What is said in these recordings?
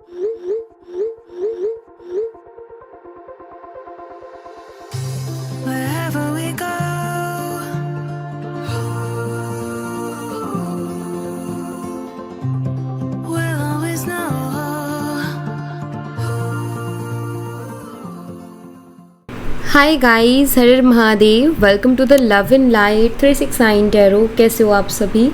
Wherever we go, we'll always know. Hi guys, हर हर Mahadev. Welcome to the love in light 369 tarot. कैसे हो आप सभी?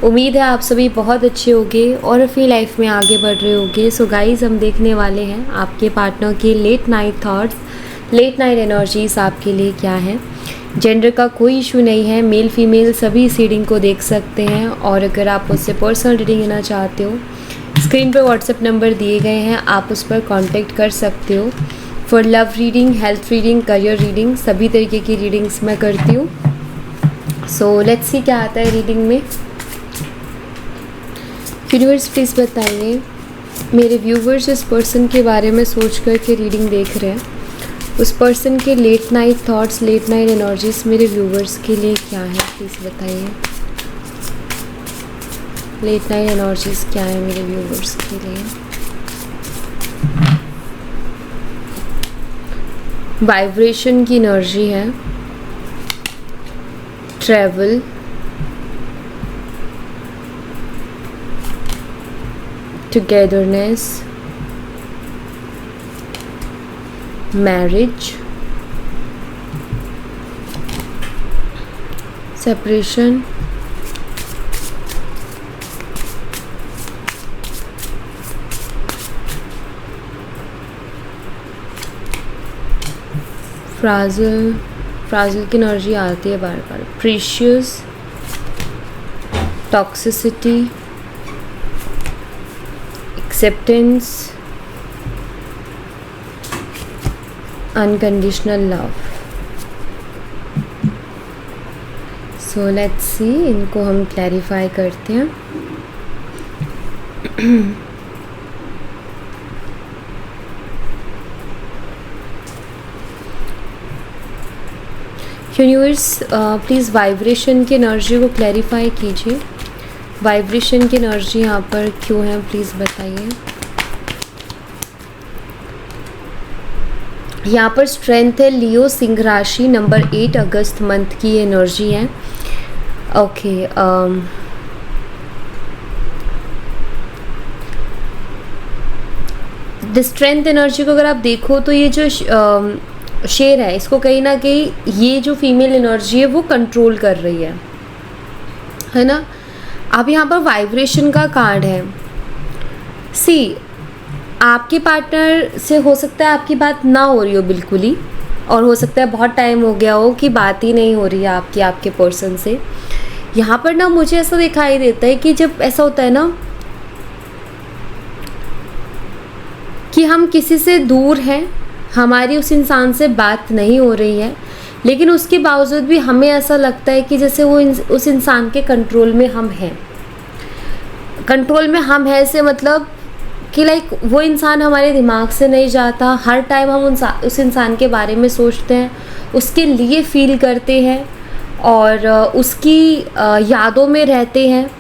उम्मीद है आप सभी बहुत अच्छे होंगे और अपनी लाइफ में आगे बढ़ रहे होंगे। सो गाइस, हम देखने वाले हैं आपके पार्टनर के late night thoughts, late night energies आपके लिए क्या है। जेंडर का कोई इशू नहीं है, मेल फीमेल सभी इस रीडिंग को देख सकते हैं। और अगर आप उससे पर्सनल रीडिंग लेना चाहते हो, स्क्रीन पर व्हाट्सएप नंबर दिए गए हैं, आप उस पर कॉन्टेक्ट कर सकते हो। For love reading, health reading, career reading, सभी तरीके की रीडिंग्स मैं करती हूँ। सो लेट्स सी क्या आता है रीडिंग में। यूनिवर्स प्लीज़ बताइए, मेरे व्यूवर्स इस पर्सन के बारे में सोच कर के रीडिंग देख रहे हैं, उस पर्सन के late night thoughts, late night energies मेरे व्यूवर्स के लिए क्या है, प्लीज़ बताइए। लेट नाइट एनर्जीज क्या है मेरे व्यूवर्स के लिए। वाइब्रेशन की एनर्जी है, travel, togetherness, marriage, separation, fragile की एनर्जी आती है बार बार। Precious, toxicity, acceptance, unconditional love. So let's see, इनको हम क्लैरिफाई करते हैं। यूनिवर्स प्लीज़ वाइब्रेशन की एनर्जी को क्लैरिफाई कीजिए। वाइब्रेशन की एनर्जी यहाँ पर क्यों है, प्लीज़ बताइए। यहाँ पर स्ट्रेंथ है, लियो सिंह राशि, नंबर 8 अगस्त मंथ की एनर्जी है। ओके, द स्ट्रेंथ एनर्जी को अगर आप देखो तो ये जो शेर है, इसको कहीं ना कहीं ये जो फीमेल एनर्जी है वो कंट्रोल कर रही है ना। अब यहाँ पर वाइब्रेशन का कार्ड है। सी, आपके पार्टनर से हो सकता है आपकी बात ना हो रही हो बिल्कुल ही, और हो सकता है बहुत टाइम हो गया हो कि बात ही नहीं हो रही है आपके पर्सन से। यहाँ पर ना मुझे ऐसा दिखाई देता है कि जब ऐसा होता है ना कि हम किसी से दूर हैं, हमारी उस इंसान से बात नहीं हो रही है, लेकिन उसके बावजूद भी हमें ऐसा लगता है कि जैसे वो उस इंसान के कंट्रोल में हम हैं। कंट्रोल में हम हैं से मतलब कि लाइक वो इंसान हमारे दिमाग से नहीं जाता। हर टाइम हम उस इंसान के बारे में सोचते हैं, उसके लिए फील करते हैं और उसकी यादों में रहते हैं,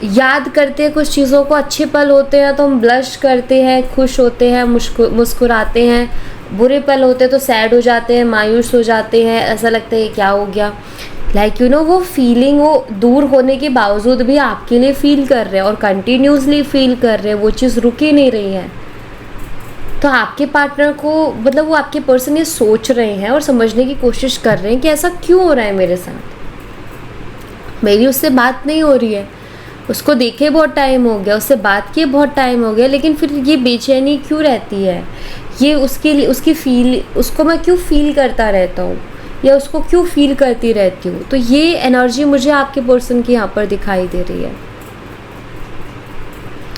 याद करते हैं कुछ चीज़ों को। अच्छे पल होते हैं तो हम ब्लश करते हैं, खुश होते हैं, मुस्कुराते हैं। बुरे पल होते हैं तो सैड हो जाते हैं, मायूस हो जाते हैं, ऐसा लगता है क्या हो गया। लाइक यू नो, वो फीलिंग वो दूर होने के बावजूद भी आपके लिए फील कर रहे हैं और कंटिन्यूसली फील कर रहे हैं, वो चीज़ रुक ही नहीं रही है। तो आपके पार्टनर को मतलब वो आपके पर्सन ये सोच रहे हैं और समझने की कोशिश कर रहे हैं कि ऐसा क्यों हो रहा है मेरे साथ। मेरी उससे बात नहीं हो रही है, उसको देखे बहुत टाइम हो गया, उससे बात किए बहुत टाइम हो गया, लेकिन फिर ये बेचैनी क्यों रहती है, ये उसके लिए उसको मैं क्यों फील करता रहता हूँ या उसको क्यों फील करती रहती हूँ। तो ये एनर्जी मुझे आपके पर्सन की यहाँ पर दिखाई दे रही है।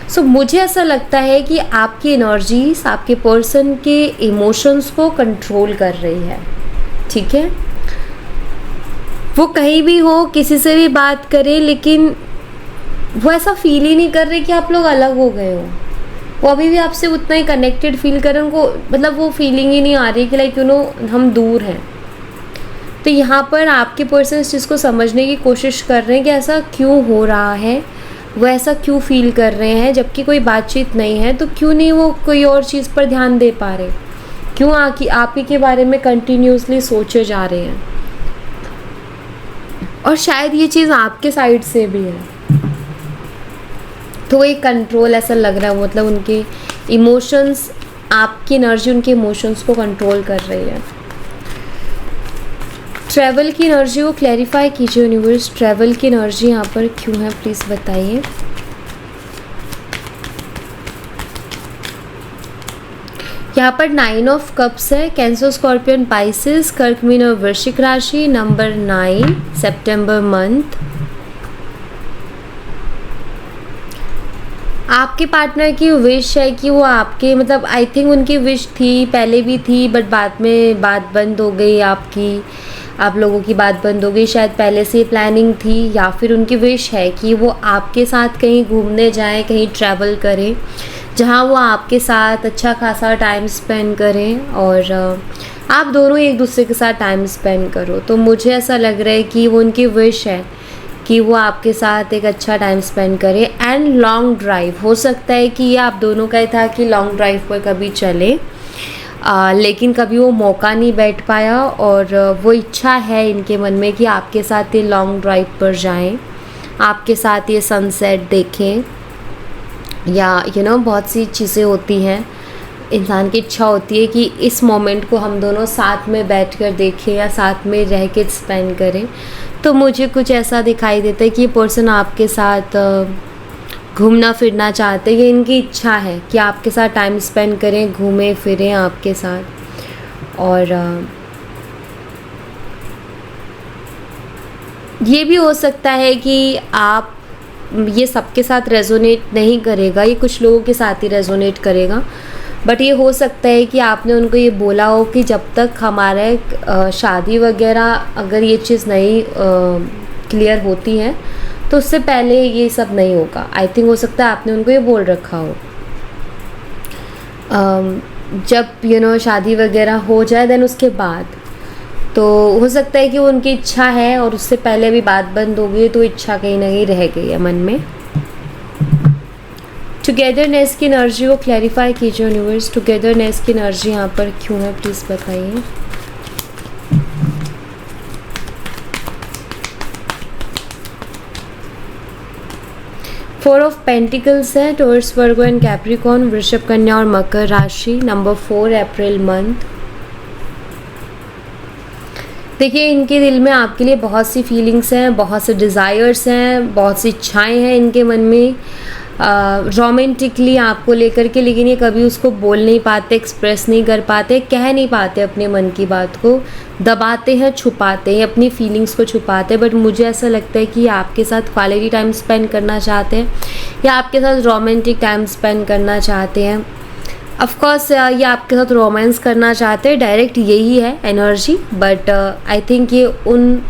सो मुझे ऐसा लगता है कि आपकी एनर्जीज आपके पर्सन के इमोशंस को कंट्रोल कर रही है। ठीक है, वो कहीं भी हो, किसी से भी बात करे, लेकिन वो ऐसा फील ही नहीं कर रहे कि आप लोग अलग हो गए हो। वो अभी भी आपसे उतना ही कनेक्टेड फील कर रहे हैं, उनको मतलब वो फीलिंग ही नहीं आ रही कि लाइक यू नो हम दूर हैं। तो यहाँ पर आपके पर्सन इस चीज़ को समझने की कोशिश कर रहे हैं कि ऐसा क्यों हो रहा है, वो ऐसा क्यों फील कर रहे हैं, जबकि कोई बातचीत नहीं है तो क्यों नहीं वो कोई और चीज़ पर ध्यान दे पा रहे, क्यों आप ही के बारे में कंटिन्यूसली सोचे जा रहे हैं। और शायद ये चीज़ आपके साइड से भी है, तो एक कंट्रोल ऐसा लग रहा है, मतलब उनके इमोशंस, आपकी एनर्जी उनके इमोशंस को कंट्रोल कर रही है। ट्रैवल की एनर्जी को क्लैरिफाई कीजिए यूनिवर्स, ट्रैवल की एनर्जी यहाँ पर क्यों है प्लीज़ बताइए। यहाँ पर 9 ऑफ कप्स है, कैंसर, स्कॉर्पियन, पाइसेस, कर्क, मीन और वृश्चिक राशि, नंबर 9, सितंबर मंथ। आपके पार्टनर की विश है कि वो आपके, मतलब आई थिंक उनकी विश थी, पहले भी थी, बट बाद में बात बंद हो गई आपकी, आप लोगों की बात बंद हो गई। शायद पहले से प्लानिंग थी, या फिर उनकी विश है कि वो आपके साथ कहीं घूमने जाएं, कहीं ट्रैवल करें, जहां वो आपके साथ अच्छा खासा टाइम स्पेंड करें और आप दोनों एक दूसरे के साथ टाइम स्पेंड करो। तो मुझे ऐसा लग रहा है कि वो उनकी विश है कि वो आपके साथ एक अच्छा टाइम स्पेंड करें। एंड लॉन्ग ड्राइव, हो सकता है कि ये आप दोनों का ही था कि लॉन्ग ड्राइव पर कभी चले, लेकिन कभी वो मौका नहीं बैठ पाया, और वो इच्छा है इनके मन में कि आपके साथ ये लॉन्ग ड्राइव पर जाएं, आपके साथ ये सनसेट देखें, या बहुत सी चीज़ें होती हैं, इंसान की इच्छा होती है कि इस मोमेंट को हम दोनों साथ में बैठकर देखें या साथ में रह के स्पेंड करें। तो मुझे कुछ ऐसा दिखाई देता है कि ये पर्सन आपके साथ घूमना फिरना चाहते हैं, ये इनकी इच्छा है कि आपके साथ टाइम स्पेंड करें, घूमें फिरें आपके साथ। और ये भी हो सकता है कि आप, ये सबके साथ रेजोनेट नहीं करेगा, ये कुछ लोगों के साथ ही रेजोनेट करेगा, बट ये हो सकता है कि आपने उनको ये बोला हो कि जब तक हमारा शादी वगैरह अगर ये चीज़ नहीं क्लियर होती है तो उससे पहले ये सब नहीं होगा। आई थिंक हो सकता है आपने उनको ये बोल रखा हो। जब शादी वगैरह हो जाए देन उसके बाद, तो हो सकता है कि वो उनकी इच्छा है और उससे पहले भी बात बंद हो गई, तो इच्छा कहीं ना कहीं रह गई है मन में। टुगेदरनेस की एनर्जी को क्लैरिफाई कीजिए यूनिवर्स, टुगेदरनेस की एनर्जी यहाँ पर क्यों है प्लीज़ बताइए। फोर ऑफ पेंटिकल्स है, टॉरस, वर्गो एंड कैप्रिकॉर्न, वृषभ, कन्या और मकर राशि, नंबर 4, अप्रैल मंथ। देखिए, इनके दिल में आपके लिए बहुत सी फीलिंग्स हैं, बहुत से डिज़ायर्स हैं, बहुत सी इच्छाएं हैं इनके मन में रोमांटिकली आपको लेकर के, लेकिन ये कभी उसको बोल नहीं पाते, एक्सप्रेस नहीं कर पाते, कह नहीं पाते अपने मन की बात को, दबाते हैं, छुपाते हैं, अपनी फीलिंग्स को छुपाते हैं। बट मुझे ऐसा लगता है कि आपके साथ क्वालिटी टाइम स्पेंड करना चाहते हैं या आपके साथ रोमांटिक टाइम स्पेंड करना चाहते हैं। ऑफ कोर्स ये आपके साथ रोमांस करना चाहते हैं, डायरेक्ट यही है एनर्जी, बट आई थिंक ये उन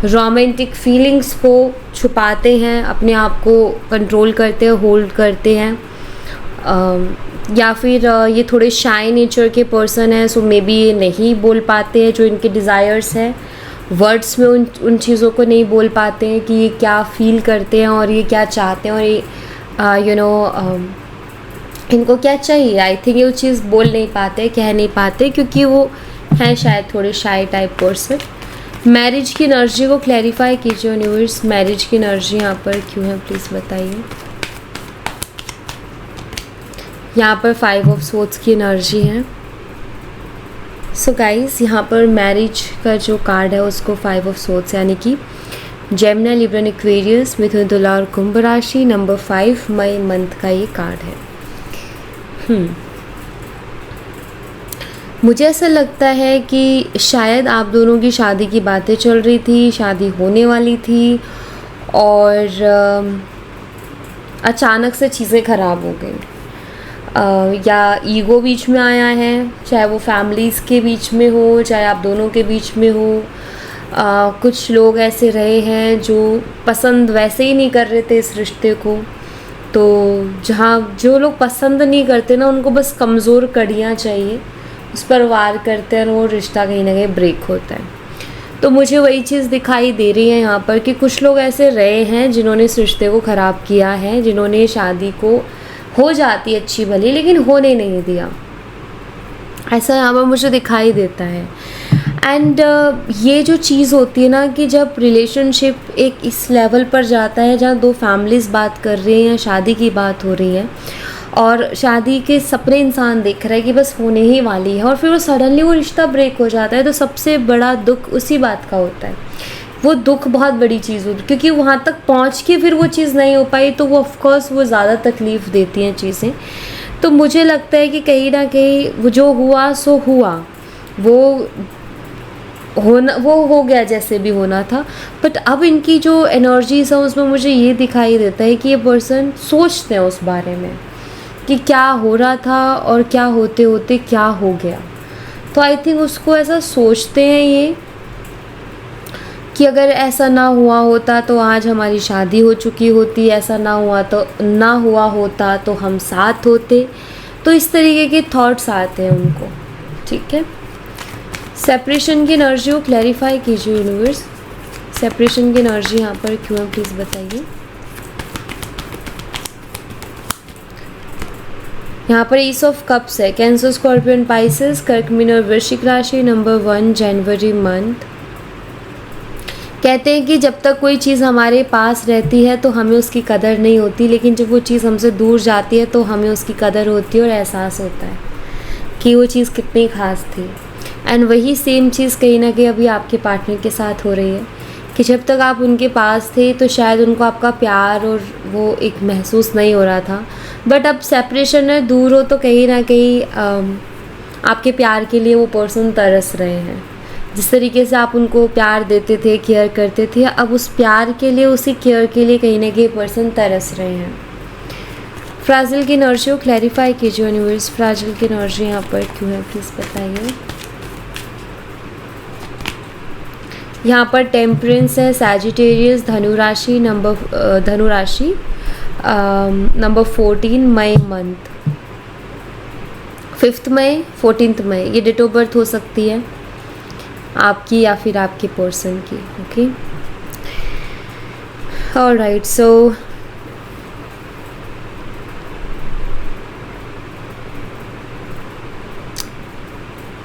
रोमांटिक फीलिंग्स को छुपाते हैं, अपने आप को कंट्रोल करते हैं, होल्ड करते हैं, या फिर ये थोड़े शाय नेचर के पर्सन हैं, सो मे बी ये नहीं बोल पाते हैं जो इनके डिज़ायर्स हैं, वर्ड्स में उन चीज़ों को नहीं बोल पाते हैं कि ये क्या फील करते हैं और ये क्या चाहते हैं, और ये इनको क्या चाहिए। आई थिंक ये वो चीज़ बोल नहीं पाते, कह नहीं पाते, क्योंकि वो हैं शायद थोड़े शाय टाइप पर्सन। मैरिज की एनर्जी को क्लैरिफाई कीजिए यूनिवर्स, मैरिज की एनर्जी यहाँ पर क्यों है प्लीज़ बताइए। यहाँ पर 5 ऑफ सोर्ड्स की एनर्जी है। सो गाइस, यहाँ पर मैरिज का जो कार्ड है उसको 5 ऑफ सोर्ड्स यानी कि जेमिनी, लिब्रा, एक्वेरियस, मिथुन, तुला और कुंभ राशि, नंबर 5 मई मंथ का ये कार्ड है। मुझे ऐसा लगता है कि शायद आप दोनों की शादी की बातें चल रही थी, शादी होने वाली थी, और अचानक से चीज़ें ख़राब हो गई, या ईगो बीच में आया है, चाहे वो फैमिलीज़ के बीच में हो, चाहे आप दोनों के बीच में हो। कुछ लोग ऐसे रहे हैं जो पसंद वैसे ही नहीं कर रहे थे इस रिश्ते को, तो जहाँ जो लोग पसंद नहीं करते ना, उनको बस कमज़ोर कड़ियाँ चाहिए, उस पर वार करते हैं और वो रिश्ता कहीं ना कहीं ब्रेक होता है। तो मुझे वही चीज़ दिखाई दे रही है यहाँ पर कि कुछ लोग ऐसे रहे हैं जिन्होंने इस रिश्ते को ख़राब किया है, जिन्होंने शादी को हो जाती अच्छी भली लेकिन होने नहीं दिया, ऐसा यहाँ पर मुझे दिखाई देता है। एंड ये जो चीज़ होती है ना कि जब रिलेशनशिप एक इस लेवल पर जाता है जहाँ दो फैमिलीज़ बात कर रही हैं या शादी की बात हो रही है और शादी के सपने इंसान देख रहा है कि बस होने ही वाली है और फिर वो सडनली वो रिश्ता ब्रेक हो जाता है, तो सबसे बड़ा दुख उसी बात का होता है। वो दुख बहुत बड़ी चीज़ होती है क्योंकि वहाँ तक पहुँच के फिर वो चीज़ नहीं हो पाई, तो वो ऑफकोर्स वो ज़्यादा तकलीफ़ देती हैं चीज़ें। तो मुझे लगता है कि कहीं ना कहीं वो जो हुआ सो हुआ, वो हो गया जैसे भी होना था। बट अब इनकी जो एनर्जीज है उसमें मुझे ये दिखाई देता है कि ये पर्सन सोचते हैं उस बारे में कि क्या हो रहा था और क्या होते होते क्या हो गया। तो आई थिंक उसको ऐसा सोचते हैं ये कि अगर ऐसा ना हुआ होता तो आज हमारी शादी हो चुकी होती, ऐसा ना हुआ होता तो हम साथ होते। तो इस तरीके के थॉट्स आते हैं उनको। ठीक है, सेपरेशन की एनर्जी को क्लैरिफाई कीजिए यूनिवर्स। सेपरेशन की एनर्जी यहाँ पर क्यों है प्लीज़ बताइए। यहाँ पर ईस ऑफ कप्स है, कैंसर, स्कॉर्पियन, पाइसेस, कर्क, मीन और वृश्चिक राशि, नंबर 1 जनवरी मंथ। कहते हैं कि जब तक कोई चीज़ हमारे पास रहती है तो हमें उसकी कदर नहीं होती, लेकिन जब वो चीज़ हमसे दूर जाती है तो हमें उसकी कदर होती है और एहसास होता है कि वो चीज़ कितनी ख़ास थी। एंड वही सेम चीज़ कहीं ना कहीं अभी आपके पार्टनर के साथ हो रही है कि जब तक आप उनके पास थे तो शायद उनको आपका प्यार और वो एक महसूस नहीं हो रहा था, बट अब सेपरेशन है, दूर हो, तो कहीं ना कहीं आपके प्यार के लिए वो पर्सन तरस रहे हैं। जिस तरीके से आप उनको प्यार देते थे, केयर करते थे, अब उस प्यार के लिए, उसी केयर के लिए कहीं ना कहीं पर्सन तरस रहे हैं। फ्राजिल की एनर्जी को क्लैरिफाई कीजिए यूनिवर्स। फ्राजिल की एनर्जी यहाँ पर क्यों है प्लीज़ बताइए। यहाँ पर टेम्परेंस है, सैजिटेरियस, धनुराशि नंबर 14 मई मंथ, 5 मई 14 मई, ये डेट ऑफ बर्थ हो सकती है आपकी या फिर आपके पर्सन की। ओके, ऑलराइट, सो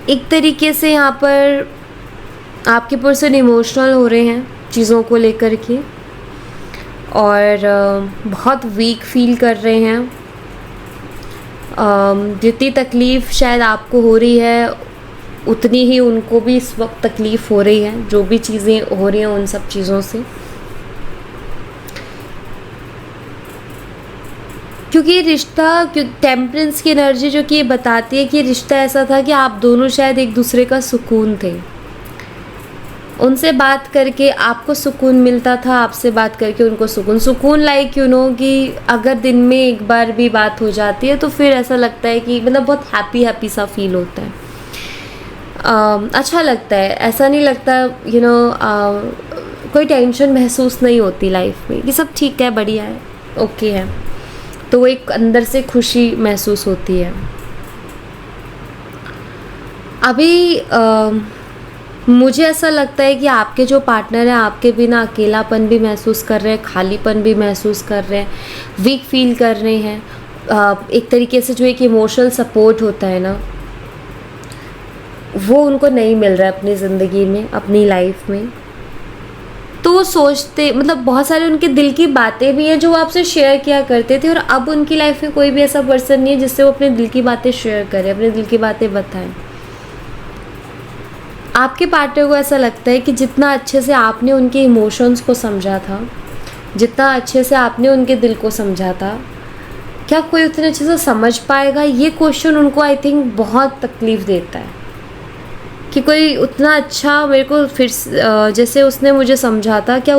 एक तरीके से यहाँ पर आपके पर्सन इमोशनल हो रहे हैं चीज़ों को लेकर के और बहुत वीक फील कर रहे हैं। जितनी तकलीफ़ शायद आपको हो रही है उतनी ही उनको भी इस वक्त तकलीफ़ हो रही है, जो भी चीज़ें हो रही हैं उन सब चीज़ों से, क्योंकि ये रिश्ता, टेम्परेंस की एनर्जी जो कि ये बताती है कि ये रिश्ता ऐसा था कि आप दोनों शायद एक दूसरे का सुकून थे। उनसे बात करके आपको सुकून मिलता था, आपसे बात करके उनको सुकून लाइक कि अगर दिन में एक बार भी बात हो जाती है तो फिर ऐसा लगता है कि मतलब बहुत हैप्पी सा फील होता है। अच्छा लगता है, ऐसा नहीं लगता कोई टेंशन महसूस नहीं होती लाइफ में कि सब ठीक है, बढ़िया है, ओके है, तो वो एक अंदर से खुशी महसूस होती है। अभी मुझे ऐसा लगता है कि आपके जो पार्टनर हैं आपके बिना अकेलापन भी महसूस कर रहे हैं, खालीपन भी महसूस कर रहे हैं, वीक फील कर रहे हैं। एक तरीके से जो एक इमोशनल सपोर्ट होता है ना, वो उनको नहीं मिल रहा है अपनी ज़िंदगी में, अपनी लाइफ में। तो वो सोचते, मतलब बहुत सारे उनके दिल की बातें भी हैं जो वो आपसे शेयर किया करते थे और अब उनकी लाइफ में कोई भी ऐसा पर्सन नहीं है जिससे वो अपने दिल की बातें शेयर करें, अपने दिल की बातें बताएं। आपके पार्टनर को ऐसा लगता है कि जितना अच्छे से आपने उनके इमोशंस को समझा था, जितना अच्छे से आपने उनके दिल को समझा था, क्या कोई उतने अच्छे से समझ पाएगा? ये क्वेश्चन उनको आई थिंक बहुत तकलीफ़ देता है कि कोई उतना अच्छा मेरे को फिर जैसे उसने मुझे समझा था, क्या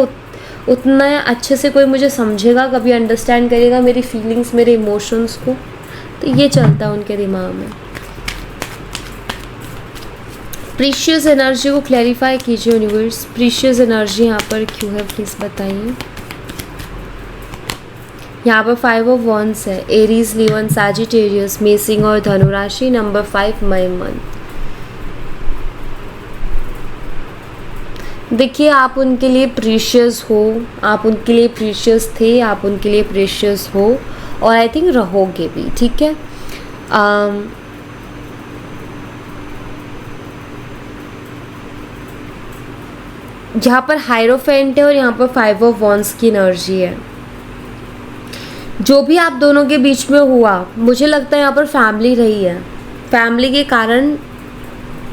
उतना अच्छे से कोई मुझे समझेगा, कभी अंडरस्टैंड करेगा मेरी फीलिंग्स, मेरे इमोशंस को? तो ये चलता है उनके दिमाग में। प्रीशियस एनर्जी को क्लैरिफाई कीजिए यूनिवर्स। प्रीशियस एनर्जी यहाँ पर क्यों है प्लीज़ बताइए। यहाँ पर 5 ऑफ वॉन्ड्स है, एरीज, लीवन, सैजिटेरियस, मेसिंग और धनुराशि, नंबर 5 मई मंथ। देखिए, आप उनके लिए प्रीशियस हो, आप उनके लिए प्रीशियस थे, आप उनके लिए प्रीशियस हो और आई थिंक रहोगे भी, ठीक है। यहाँ पर हायरोफेंट है और यहाँ पर 5 ऑफ वॉन्ड्स की एनर्जी है। जो भी आप दोनों के बीच में हुआ, मुझे लगता है यहाँ पर फैमिली रही है, फैमिली के कारण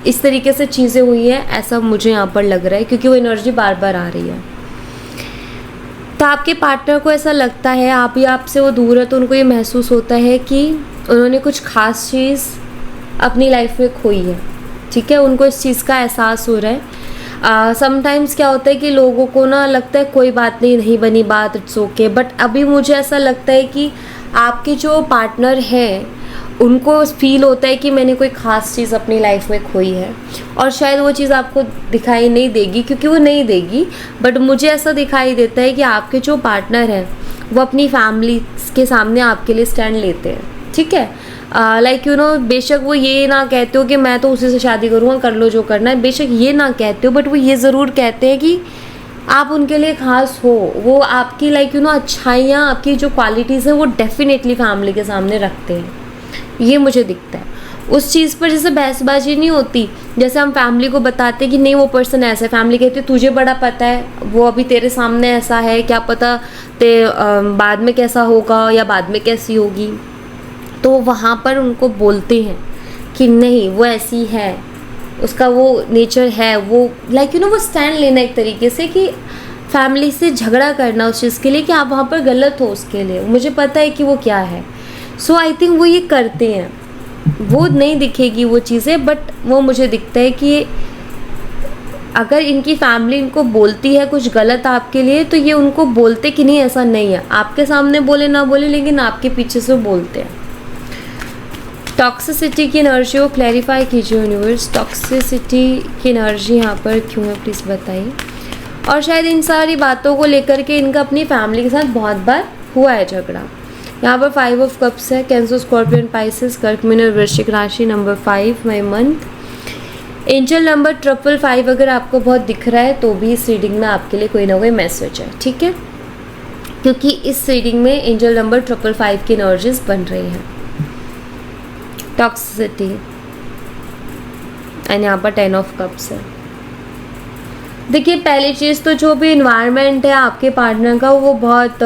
इस तरीके से चीज़ें हुई हैं, ऐसा मुझे यहाँ पर लग रहा है, क्योंकि वो एनर्जी बार बार आ रही है। तो आपके पार्टनर को ऐसा लगता है, आप या आपसे वो दूर है, तो उनको ये महसूस होता है कि उन्होंने कुछ खास चीज़ अपनी लाइफ में खोई है, ठीक है। उनको इस चीज़ का एहसास हो रहा है। समटाइम्स क्या होता है कि लोगों को ना लगता है कोई बात नहीं, नहीं बनी बात, इट्स ओके, बट अभी मुझे ऐसा लगता है कि आपके जो पार्टनर हैं उनको फील होता है कि मैंने कोई ख़ास चीज़ अपनी लाइफ में खोई है, और शायद वो चीज़ आपको दिखाई नहीं देगी, क्योंकि वो नहीं देगी, बट मुझे ऐसा दिखाई देता है कि आपके जो पार्टनर हैं वो अपनी फैमिली के सामने आपके लिए स्टैंड लेते हैं, ठीक है। लाइक यू नो, बेशक वो ये ना कहते हो कि मैं तो उसी से शादी करूँगा, कर लो जो करना है, बेशक ये ना कहते हो, बट वो ये ज़रूर कहते हैं कि आप उनके लिए ख़ास हो। वो आपकी लाइक यू नो अच्छाइयाँ, आपकी जो क्वालिटीज़ हैं वो डेफिनेटली फैमिली के सामने रखते हैं, ये मुझे दिखता है। उस चीज़ पर जैसे बहसबाजी नहीं होती, जैसे हम फैमिली को बताते कि नहीं वो पर्सन ऐसा है, फैमिली कहती है तुझे बड़ा पता है, वो अभी तेरे सामने ऐसा है, क्या पता बाद में कैसा होगा या बाद में कैसी होगी। तो वहाँ पर उनको बोलते हैं कि नहीं वो ऐसी है, उसका वो नेचर है, वो लाइक यू नो वो स्टैंड लेना एक तरीके से कि फैमिली से झगड़ा करना उस चीज़ के लिए कि आप वहाँ पर गलत हो उसके लिए, मुझे पता है कि वो क्या है। सो आई थिंक वो ये करते हैं, वो नहीं दिखेगी वो चीज़ें, बट वो मुझे दिखता है कि अगर इनकी फैमिली इनको बोलती है कुछ गलत आपके लिए, तो ये उनको बोलते कि नहीं ऐसा नहीं है, आपके सामने बोले ना बोले, लेकिन आपके पीछे से बोलते हैं। टॉक्सिसिटी की एनर्जी को क्लैरिफाई कीजिए यूनिवर्स, टॉक्सिसिटी की एनर्जी यहाँ पर क्यों है प्लीज़ बताइए। और शायद इन सारी बातों को लेकर के इनका अपनी फैमिली के साथ बहुत बार हुआ है झगड़ा। यहाँ पर 5 ऑफ कप्स है, कैंसर, स्कॉर्पियन, पाइसेस, कर्क, मीन और वृश्चिक राशि, नंबर 5 माई मंथ। एंजल नंबर 555 अगर आपको बहुत दिख रहा है तो भी इस रीडिंग में आपके लिए कोई ना कोई मैसेज है, ठीक है, क्योंकि इस रीडिंग में एंजल नंबर 555 की एनर्जीज बन रही हैं। टॉक्सिसिटी एंड यहाँ पर 10 ऑफ कप्स है। देखिए, पहली चीज़ तो जो भी इन्वायरमेंट है आपके पार्टनर का वो बहुत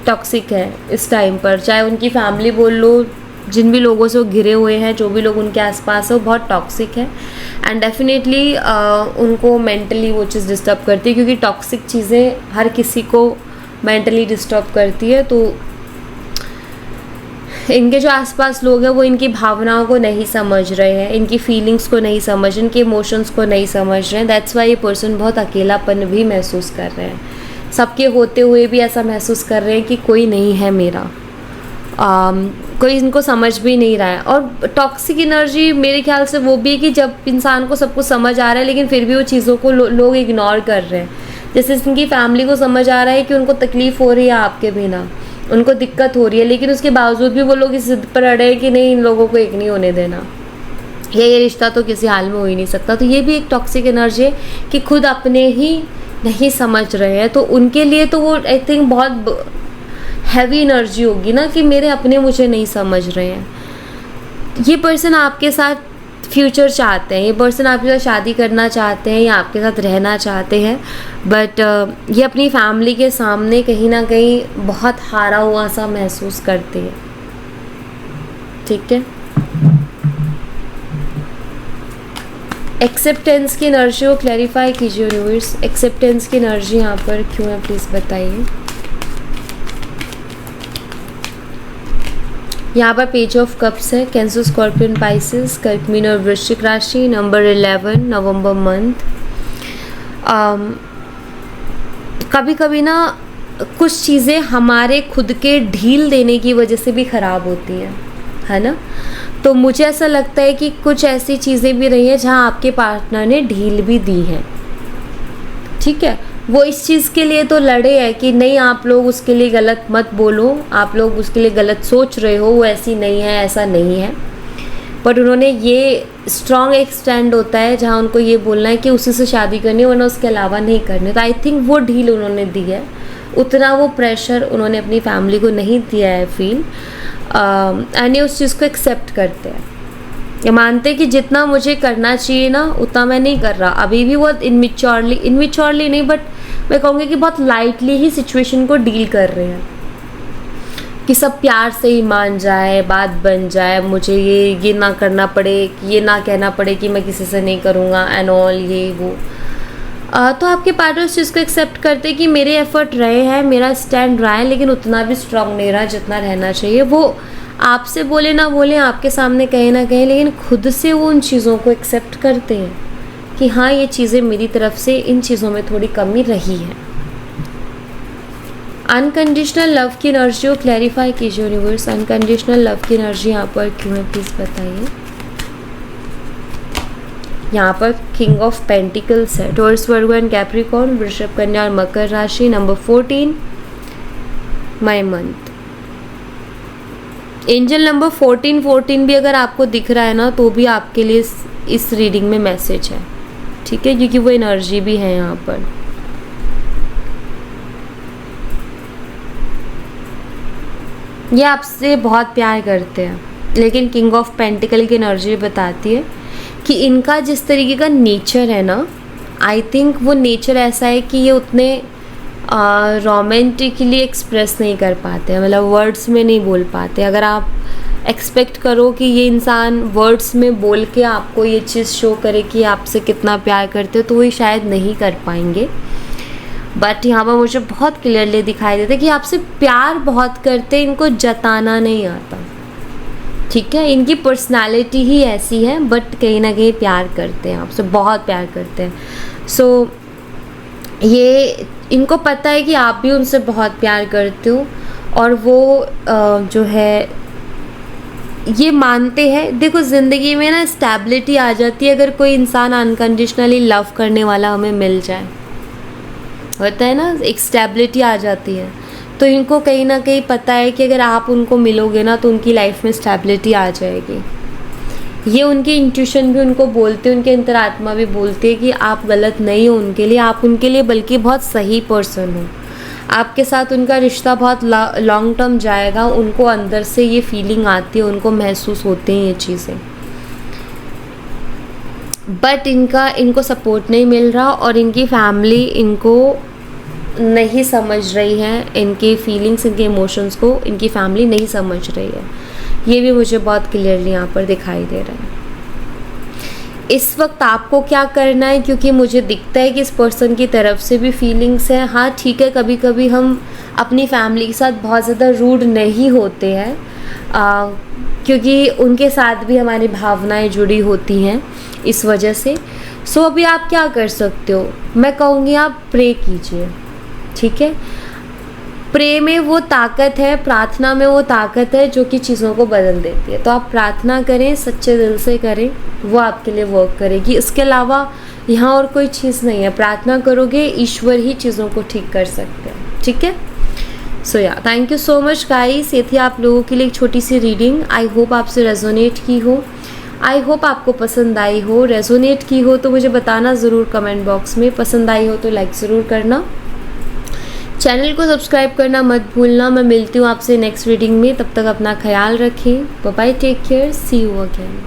टॉक्सिक है इस टाइम पर, चाहे उनकी फैमिली बोल लो, जिन भी लोगों से वो घिरे हुए हैं, जो भी लोग उनके आसपास है वो बहुत टॉक्सिक है, एंड डेफिनेटली उनको मेंटली वो चीज़ डिस्टर्ब करती है, क्योंकि टॉक्सिक चीज़ें हर किसी को मेंटली डिस्टर्ब करती है। तो इनके जो आसपास लोग हैं वो इनकी भावनाओं को नहीं समझ रहे हैं, इनकी फीलिंग्स को नहीं समझ, इनके इमोशंस को नहीं समझ रहे हैं। दैट्स वाई ये पर्सन बहुत अकेलापन भी महसूस कर रहे हैं, सबके होते हुए भी ऐसा महसूस कर रहे हैं कि कोई नहीं है मेरा, कोई इनको समझ भी नहीं रहा है। और टॉक्सिक एनर्जी मेरे ख्याल से वो भी है कि जब इंसान को सब कुछ समझ आ रहा है लेकिन फिर भी वो चीज़ों को लोग इग्नोर कर रहे हैं। जैसे इनकी फैमिली को समझ आ रहा है कि उनको तकलीफ़ हो रही है आपके बिना, उनको दिक्कत हो रही है, लेकिन उसके बावजूद भी वो लोग इस जिद पर अड़े हैं कि नहीं इन लोगों को एक नहीं होने देना, ये रिश्ता तो किसी हाल में हो ही नहीं सकता। तो ये भी एक टॉक्सिक एनर्जी है कि खुद अपने ही नहीं समझ रहे हैं, तो उनके लिए तो वो आई थिंक बहुत हैवी एनर्जी होगी ना कि मेरे अपने मुझे नहीं समझ रहे हैं। ये पर्सन आपके साथ फ्यूचर चाहते हैं, ये पर्सन आपके साथ शादी करना चाहते हैं या आपके साथ रहना चाहते हैं, बट ये अपनी फैमिली के सामने कहीं ना कहीं बहुत हारा हुआ सा महसूस करते हैं, ठीक है। एक्सेप्टेंस की एनर्जी को क्लैरिफाई कीजिए यूनिवर्स, एक्सेप्टेंस की एनर्जी यहाँ पर क्यों है प्लीज़ बताइए। यहाँ पर पेज ऑफ कप्स है, कैंसर, स्कॉर्पियन, पाइसेस, कर्क, मीन और वृश्चिक राशि, नंबर 11 नवंबर मंथ। कभी कभी ना कुछ चीज़ें हमारे खुद के ढील देने की वजह से भी ख़राब होती हैं, है ना। तो मुझे ऐसा लगता है कि कुछ ऐसी चीज़ें भी रही हैं जहाँ आपके पार्टनर ने ढील भी दी है, ठीक है। वो इस चीज़ के लिए तो लड़े हैं कि नहीं आप लोग उसके लिए गलत मत बोलो, आप लोग उसके लिए गलत सोच रहे हो, वो ऐसी नहीं है, ऐसा नहीं है, बट उन्होंने ये स्ट्रॉन्ग एक स्टैंड होता है जहाँ उनको ये बोलना है कि उसी से शादी करनी है वरना उसके अलावा नहीं करनी। तो आई थिंक वो डील उन्होंने दी है, उतना वो प्रेशर उन्होंने अपनी फैमिली को नहीं दिया है फील, एंड ये उस चीज़ को एक्सेप्ट करते हैं, ये मानते हैं कि जितना मुझे करना चाहिए ना उतना मैं नहीं कर रहा। अभी भी बहुत इनमिच्योरली नहीं, बट मैं कहूँगी कि बहुत लाइटली ही सिचुएशन को डील कर रहे हैं कि सब प्यार से ही मान जाए, बात बन जाए, मुझे ये ना करना पड़े, ये ना कहना पड़े कि मैं किसी से नहीं करूँगा एंड ऑल ये वो। तो आपके पार्टनर उस चीज़ को एक्सेप्ट करते कि मेरे एफर्ट रहे हैं, मेरा स्टैंड रहा है, लेकिन उतना भी स्ट्रांग नहीं रहा जितना रहना चाहिए। वो आपसे बोले ना बोले, आपके सामने कहे ना कहे, लेकिन खुद से वो उन चीज़ों को एक्सेप्ट करते हैं कि हाँ ये चीज़ें मेरी तरफ से इन चीज़ों में थोड़ी कमी रही है। अनकंडीशनल लव की एनर्जी को क्लैरिफाई कीजिए यूनिवर्स। अनकंडीशनल लव की एनर्जी यहाँ पर क्यों है प्लीज़ बताइए। यहाँ पर किंग ऑफ पेंटिकल्स है, टॉरस, वर्गो एंड कैप्रिकॉर्न, वृषभ, कन्या और मकर राशि। Number 14 my month. Angel number 14 भी अगर आपको दिख रहा है ना तो भी आपके लिए इस रीडिंग में मैसेज है, ठीक है, क्योंकि वो एनर्जी भी है यहाँ पर। ये आपसे बहुत प्यार करते हैं, लेकिन किंग ऑफ पेंटिकल की एनर्जी बताती है कि इनका जिस तरीके का नेचर है ना, आई थिंक वो नेचर ऐसा है कि ये उतने रोमांटिकली एक्सप्रेस नहीं कर पाते हैं, मतलब वर्ड्स में नहीं बोल पाते। अगर आप एक्सपेक्ट करो कि ये इंसान वर्ड्स में बोल के आपको ये चीज़ शो करे कि आपसे कितना प्यार करते हो, तो वो शायद नहीं कर पाएंगे। बट यहाँ पर मुझे बहुत क्लियरली दिखाई देता है कि आपसे प्यार बहुत करते, इनको जताना नहीं आता, ठीक है। इनकी पर्सनालिटी ही ऐसी है, बट कहीं ना कहीं प्यार करते हैं आपसे, बहुत प्यार करते हैं। सो ये इनको पता है कि आप भी उनसे बहुत प्यार करते हो, और वो जो है ये मानते हैं। देखो ज़िंदगी में ना स्टेबिलिटी आ जाती है अगर कोई इंसान अनकंडीशनली लव करने वाला हमें मिल जाए, होता है ना, एक स्टेबिलिटी आ जाती है। तो इनको कहीं ना कहीं पता है कि अगर आप उनको मिलोगे ना तो उनकी लाइफ में स्टेबिलिटी आ जाएगी। ये उनकी इंट्यूशन भी उनको बोलते हैं, उनके अंतरात्मा भी बोलती है कि आप गलत नहीं हो उनके लिए, आप उनके लिए बल्कि बहुत सही पर्सन हो। आपके साथ उनका रिश्ता बहुत लॉन्ग टर्म जाएगा, उनको अंदर से ये फीलिंग आती है, उनको महसूस होते हैं ये चीज़ें। बट इनको सपोर्ट नहीं मिल रहा, और इनकी फैमिली इनको नहीं समझ रही है, इनकी फीलिंग्स, इनके इमोशंस को इनकी फैमिली नहीं समझ रही है। ये भी मुझे बहुत क्लियरली यहाँ पर दिखाई दे रहा है। इस वक्त आपको क्या करना है, क्योंकि मुझे दिखता है कि इस पर्सन की तरफ से भी फीलिंग्स हैं। हाँ ठीक है, कभी कभी हम अपनी फैमिली के साथ बहुत ज़्यादा रूड नहीं होते हैं, क्योंकि उनके साथ भी हमारी भावनाएं जुड़ी होती हैं इस वजह से। सो अभी आप क्या कर सकते हो, मैं कहूँगी आप प्रे कीजिए, ठीक है। प्रे में वो ताकत है, प्रार्थना में वो ताकत है जो कि चीज़ों को बदल देती है। तो आप प्रार्थना करें, सच्चे दिल से करें, वो आपके लिए वर्क करेगी। इसके अलावा यहाँ और कोई चीज़ नहीं है। प्रार्थना करोगे, ईश्वर ही चीज़ों को ठीक कर सकते हैं, ठीक है। सो या thank you so much guys. ये थी आप लोगों के लिए एक छोटी सी रीडिंग। आई होप आपसे रेजोनेट की हो, आई होप आपको पसंद आई हो। रेजोनेट की हो तो मुझे बताना ज़रूर कमेंट बॉक्स में, पसंद आई हो तो लाइक ज़रूर करना, चैनल को सब्सक्राइब करना मत भूलना। मैं मिलती हूँ आपसे नेक्स्ट रीडिंग में, तब तक अपना ख्याल रखें। Bye bye, take care, see you again.